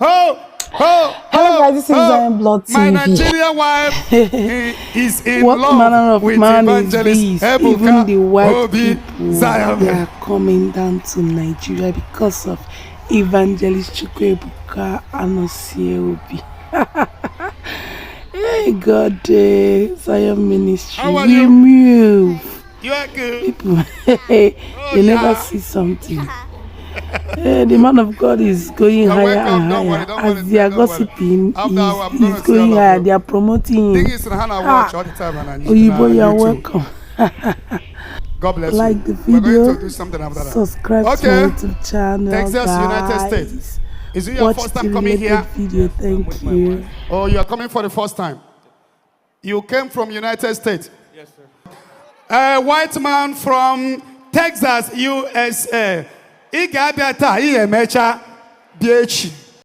Hello guys, this is Blood TV. My Nigerian wife is in what love manner of with man Evangelist is this? Ebuka Even the white Obi, people, they are coming down to Nigeria because of Evangelist Ebuka Obi. Hey God, Zion Ministry, how are we you? move. You are good. People, they never see something. The man of God is going higher and higher. As they are gossiping, he's going higher. They are promoting him. Oyibo, you are welcome. God bless like you. the video, We're going to do something after that. Subscribe to my YouTube channel. Texas, guys. United States. Is it your Watch first time the coming here? Video. Thank you. Oh, you are coming for the first time. You came from United States. Yes, sir. A white man from Texas, USA. He got that. He a mecha.